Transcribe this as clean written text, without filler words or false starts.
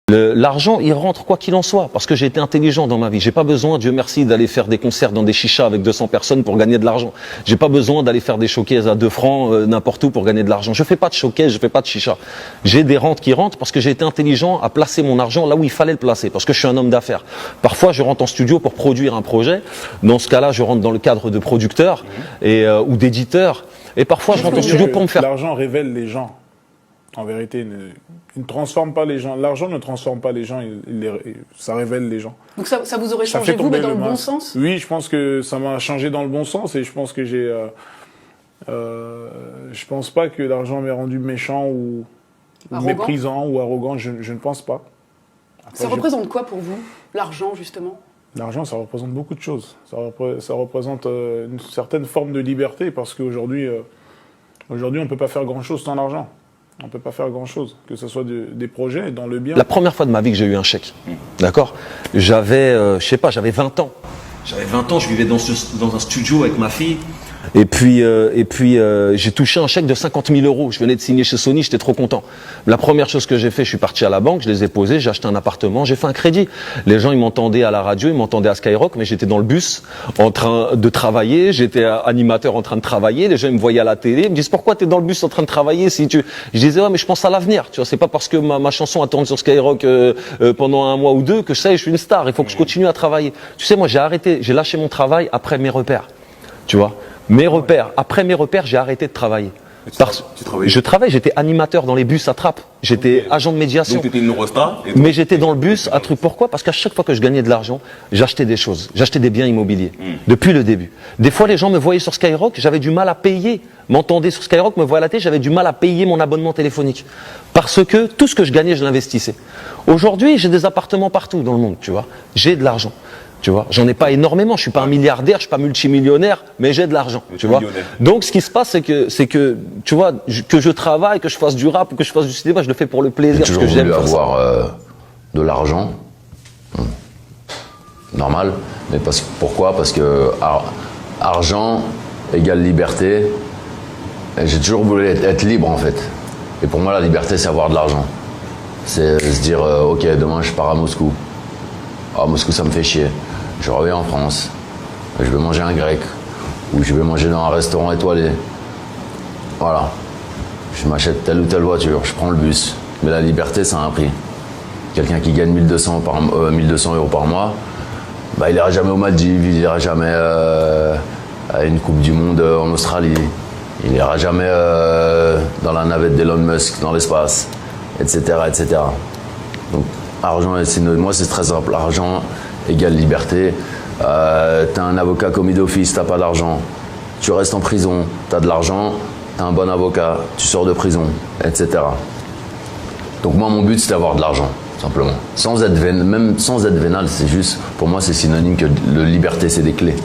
L'argent, il rentre quoi qu'il en soit, parce que j'ai été intelligent dans ma vie. J'ai pas besoin, Dieu merci, d'aller faire des concerts dans des chichas avec 200 personnes pour gagner de l'argent. J'ai pas besoin d'aller faire des showcases à 2 francs n'importe où pour gagner de l'argent. Je fais pas de showcase, je fais pas de chicha. J'ai des rentes qui rentrent parce que j'ai été intelligent à placer mon argent là où il fallait le placer, parce que je suis un homme d'affaires. Parfois, je rentre en studio pour produire un projet. Dans ce cas-là, je rentre dans le cadre de producteur ou d'éditeur. Et parfois, je rentre en studio pour me faire... L'argent révèle les gens. En vérité, il ne transforme pas les gens. L'argent ne transforme pas les gens, ça révèle les gens. Donc ça vous aurait changé, vous, mais dans le bon sens? Oui, je pense que ça m'a changé dans le bon sens et je pense que je pense pas que l'argent m'ait rendu méchant ou méprisant ou arrogant, je ne pense pas. Après, ça représente quoi pour vous, l'argent, justement? L'argent, ça représente beaucoup de choses. Ça représente une certaine forme de liberté parce qu'aujourd'hui, on ne peut pas faire grand-chose sans l'argent. On ne peut pas faire grand-chose, que ce soit des projets dans le bien. La première fois de ma vie que j'ai eu un chèque, d'accord, j'avais, je sais pas, j'avais 20 ans. J'avais 20 ans, je vivais dans un studio avec ma fille. Et puis j'ai touché un chèque de 50 000 euros. Je venais de signer chez Sony, j'étais trop content. La première chose que j'ai fait, je suis parti à la banque, je les ai posés, j'ai acheté un appartement, j'ai fait un crédit. Les gens, ils m'entendaient à la radio, ils m'entendaient à Skyrock, mais j'étais dans le bus en train de travailler, j'étais animateur en train de travailler, les gens ils me voyaient à la télé, ils me disent pourquoi tu es dans le bus en train de travailler si tu... Je disais ouais mais je pense à l'avenir, tu vois, c'est pas parce que ma chanson a tourné sur Skyrock pendant 1 mois ou 2 que ça y est, je suis une star, il faut que je continue à travailler. Tu sais, moi j'ai lâché mon travail après mes repères, tu vois. Mes repères, après mes repères, j'ai arrêté de travailler. Je travaillais, j'étais animateur dans les bus à Trappes, j'étais agent de médiation. Donc tu étais une eurostar. Mais j'étais dans le bus à truc. Pourquoi? Parce qu'à chaque fois que je gagnais de l'argent, j'achetais des choses, j'achetais des biens immobiliers. Depuis le début. Des fois, les gens me voyaient sur Skyrock, j'avais du mal à payer. M'entendaient sur Skyrock, me voyaient à la télé, j'avais du mal à payer mon abonnement téléphonique. Parce que tout ce que je gagnais, je l'investissais. Aujourd'hui, j'ai des appartements partout dans le monde, tu vois. J'ai de l'argent. Tu vois, j'en ai pas énormément, je suis pas un milliardaire, je suis pas multimillionnaire, mais j'ai de l'argent, tu vois. Donc ce qui se passe, c'est que, tu vois, que je travaille, que je fasse du rap ou que je fasse du cinéma, je le fais pour le plaisir, parce que j'aime faire ça. Avoir de l'argent, normal, mais pourquoi? Parce que argent égale liberté. J'ai toujours voulu être libre en fait. Et pour moi, la liberté, c'est avoir de l'argent. C'est se dire, ok, demain je pars à Moscou. Ah, Moscou, ça me fait chier. Je reviens en France. Je vais manger un grec. Ou je vais manger dans un restaurant étoilé. Voilà. Je m'achète telle ou telle voiture. Je prends le bus. Mais la liberté, ça a un prix. Quelqu'un qui gagne 1200 € par mois, bah, il n'ira jamais aux Maldives. Il n'ira jamais à une Coupe du Monde en Australie. Il n'ira jamais dans la navette d'Elon Musk dans l'espace. Etc. etc. Donc, argent, moi c'est très simple, argent égale liberté. T'as un avocat commis d'office, t'as pas d'argent. Tu restes en prison, t'as de l'argent, t'as un bon avocat, tu sors de prison, etc. Donc moi mon but c'est d'avoir de l'argent, simplement. Même sans être vénal, c'est juste, pour moi c'est synonyme que la liberté c'est des clés.